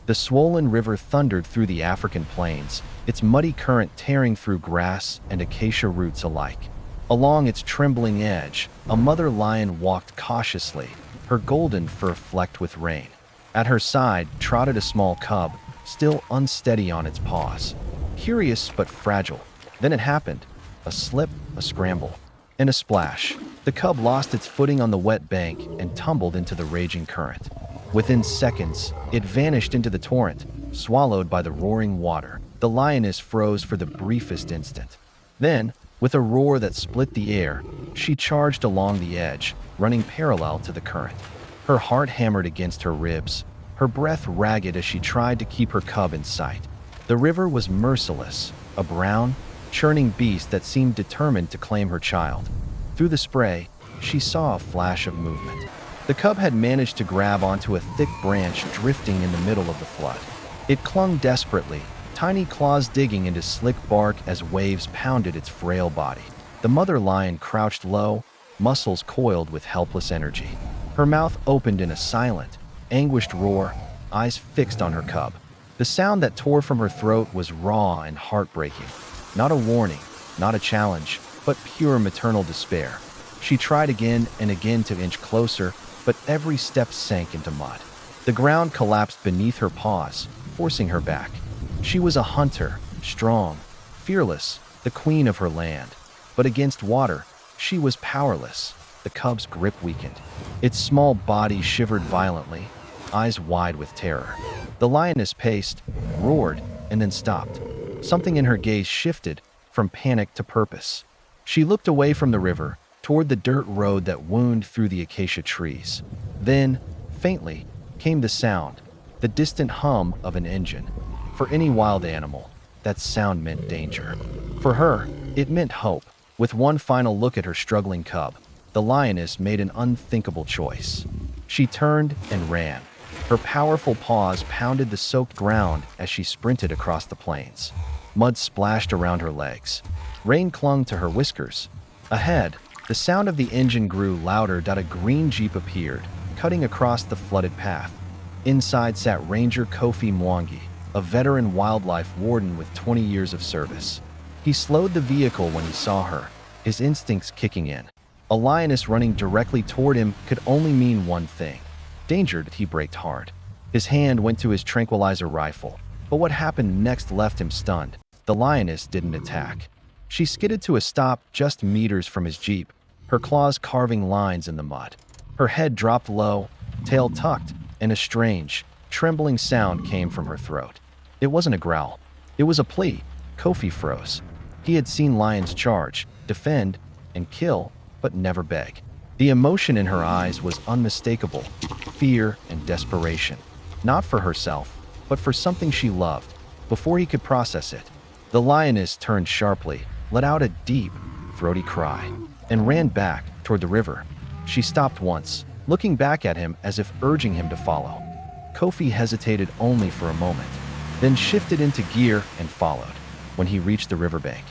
The swollen river thundered through the African plains, its muddy current tearing through grass and acacia roots alike. Along its trembling edge, a mother lion walked cautiously, her golden fur flecked with rain. At her side trotted a small cub, still unsteady on its paws. Curious but fragile. Then it happened. A slip, a scramble, and a splash. The cub lost its footing on the wet bank and tumbled into the raging current. Within seconds, it vanished into the torrent, swallowed by the roaring water. The lioness froze for the briefest instant. Then, with a roar that split the air, she charged along the edge, running parallel to the current. Her heart hammered against her ribs, her breath ragged as she tried to keep her cub in sight. The river was merciless, a brown, churning beast that seemed determined to claim her child. Through the spray, she saw a flash of movement. The cub had managed to grab onto a thick branch drifting in the middle of the flood. It clung desperately, tiny claws digging into slick bark as waves pounded its frail body. The mother lion crouched low, muscles coiled with helpless energy. Her mouth opened in a silent, anguished roar, eyes fixed on her cub. The sound that tore from her throat was raw and heartbreaking. Not a warning, not a challenge, but pure maternal despair. She tried again and again to inch closer, but every step sank into mud. The ground collapsed beneath her paws, forcing her back. She was a hunter, strong, fearless, the queen of her land. But against water, she was powerless. The cub's grip weakened. Its small body shivered violently, eyes wide with terror. The lioness paced, roared, and then stopped. Something in her gaze shifted from panic to purpose. She looked away from the river, toward the dirt road that wound through the acacia trees. Then, faintly, came the sound, the distant hum of an engine. For any wild animal, that sound meant danger. For her, it meant hope. With one final look at her struggling cub, the lioness made an unthinkable choice. She turned and ran. Her powerful paws pounded the soaked ground as she sprinted across the plains. Mud splashed around her legs. Rain clung to her whiskers. Ahead, the sound of the engine grew louder. A green Jeep appeared, cutting across the flooded path. Inside sat Ranger Kofi Mwangi, a veteran wildlife warden with 20 years of service. He slowed the vehicle when he saw her, his instincts kicking in. A lioness running directly toward him could only mean one thing. Danger. He braked hard. His hand went to his tranquilizer rifle, but what happened next left him stunned. The lioness didn't attack. She skidded to a stop just meters from his Jeep, her claws carving lines in the mud. Her head dropped low, tail tucked, and a strange, trembling sound came from her throat. It wasn't a growl. It was a plea. Kofi froze. He had seen lions charge, defend, and kill, but never beg. The emotion in her eyes was unmistakable, fear and desperation. Not for herself, but for something she loved. Before he could process it, the lioness turned sharply, let out a deep, throaty cry, and ran back toward the river. She stopped once, looking back at him as if urging him to follow. Kofi hesitated only for a moment, then shifted into gear and followed. When he reached the riverbank,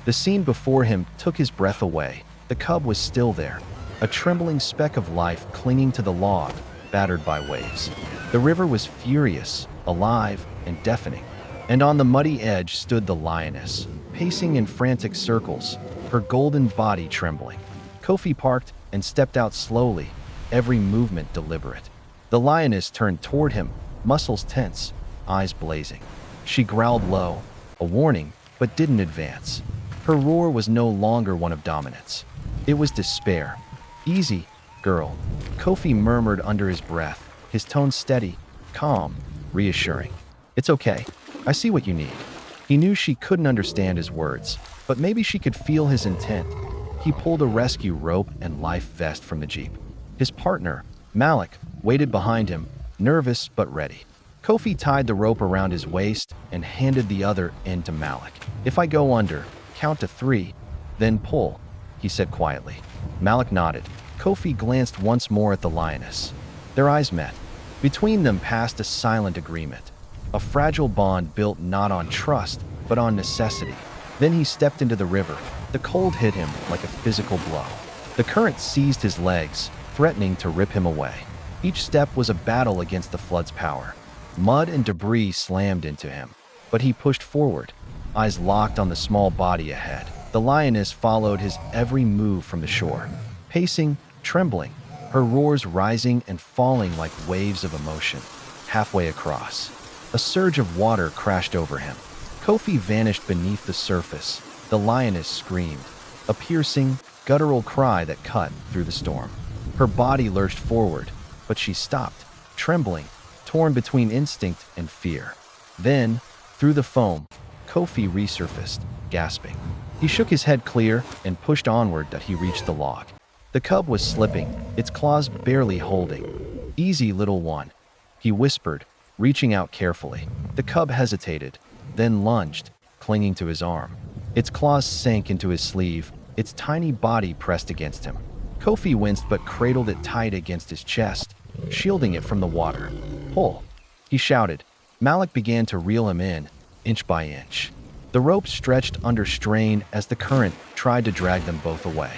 the scene before him took his breath away. The cub was still there, a trembling speck of life clinging to the log, battered by waves. The river was furious, alive, and deafening. And on the muddy edge stood the lioness, pacing in frantic circles, her golden body trembling. Kofi parked and stepped out slowly, every movement deliberate. The lioness turned toward him, muscles tense, eyes blazing. She growled low, a warning, but didn't advance. Her roar was no longer one of dominance. It was despair. "Easy, girl," Kofi murmured under his breath, his tone steady, calm, reassuring. "It's okay. I see what you need." He knew she couldn't understand his words, but maybe she could feel his intent. He pulled a rescue rope and life vest from the Jeep. His partner, Malik, waited behind him, nervous but ready. Kofi tied the rope around his waist and handed the other end to Malik. "If I go under, count to 3, then pull," he said quietly. Malik nodded. Kofi glanced once more at the lioness. Their eyes met. Between them passed a silent agreement, a fragile bond built not on trust, but on necessity. Then he stepped into the river. The cold hit him like a physical blow. The current seized his legs, threatening to rip him away. Each step was a battle against the flood's power. Mud and debris slammed into him, but he pushed forward, eyes locked on the small body ahead. The lioness followed his every move from the shore, pacing, trembling, her roars rising and falling like waves of emotion. Halfway across, a surge of water crashed over him. Kofi vanished beneath the surface. The lioness screamed, a piercing, guttural cry that cut through the storm. Her body lurched forward, but she stopped, trembling, torn between instinct and fear. Then, through the foam, Kofi resurfaced, gasping. He shook his head clear and pushed onward till he reached the log. The cub was slipping, its claws barely holding. "Easy, little one," he whispered, reaching out carefully. The cub hesitated, then lunged, clinging to his arm. Its claws sank into his sleeve, its tiny body pressed against him. Kofi winced but cradled it tight against his chest, shielding it from the water. "Pull," he shouted. Malik began to reel him in, inch by inch. The rope stretched under strain as the current tried to drag them both away.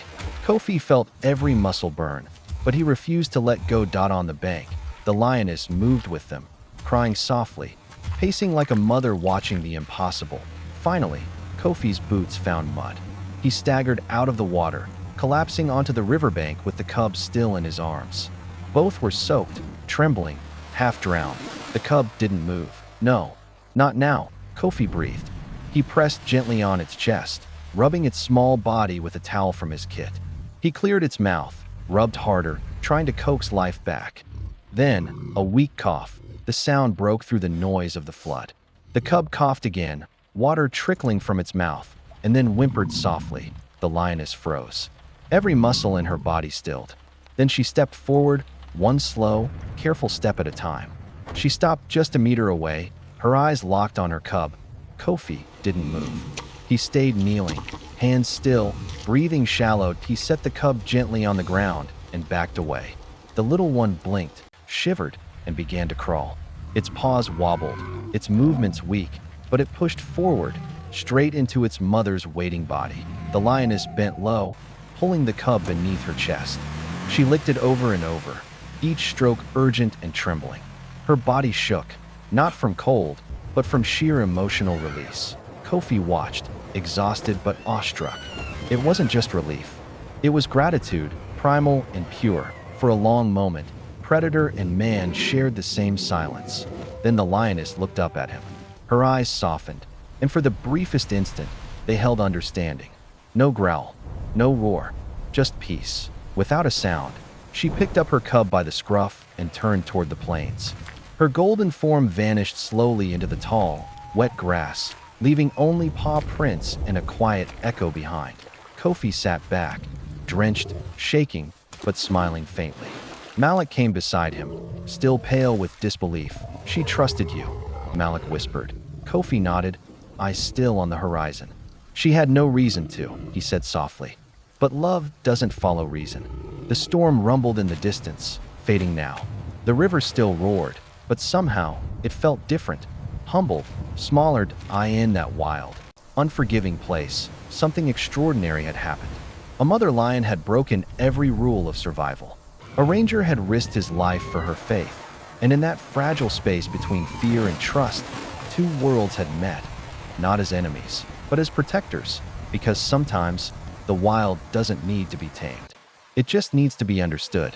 Kofi felt every muscle burn, but he refused to let go. On the bank, the lioness moved with them, crying softly, pacing like a mother watching the impossible. Finally, Kofi's boots found mud. He staggered out of the water, collapsing onto the riverbank with the cub still in his arms. Both were soaked, trembling, half drowned. The cub didn't move. "No, not now," Kofi breathed. He pressed gently on its chest, rubbing its small body with a towel from his kit. He cleared its mouth, rubbed harder, trying to coax life back. Then, a weak cough. The sound broke through the noise of the flood. The cub coughed again, water trickling from its mouth, and then whimpered softly. The lioness froze. Every muscle in her body stilled. Then she stepped forward, one slow, careful step at a time. She stopped just a meter away, her eyes locked on her cub. Kofi didn't move. He stayed kneeling, hands still, breathing shallow. He set the cub gently on the ground and backed away. The little one blinked, shivered, and began to crawl. Its paws wobbled, its movements weak, but it pushed forward, straight into its mother's waiting body. The lioness bent low, pulling the cub beneath her chest. She licked it over and over, each stroke urgent and trembling. Her body shook, not from cold, but from sheer emotional release. Kofi watched, exhausted but awestruck. It wasn't just relief. It was gratitude, primal and pure. For a long moment, predator and man shared the same silence. Then the lioness looked up at him. Her eyes softened, and for the briefest instant, they held understanding. No growl, no roar, just peace. Without a sound, she picked up her cub by the scruff and turned toward the plains. Her golden form vanished slowly into the tall, wet grass, leaving only paw prints and a quiet echo behind. Kofi sat back, drenched, shaking, but smiling faintly. Malik came beside him, still pale with disbelief. "She trusted you," Malik whispered. Kofi nodded, eyes still on the horizon. "She had no reason to," he said softly. But love doesn't follow reason. The storm rumbled in the distance, fading now. The river still roared, but somehow it felt different. Humbled, smaller. In that wild, unforgiving place, something extraordinary had happened. A mother lion had broken every rule of survival. A ranger had risked his life for her faith, and in that fragile space between fear and trust, two worlds had met, not as enemies, but as protectors, because sometimes the wild doesn't need to be tamed. It just needs to be understood.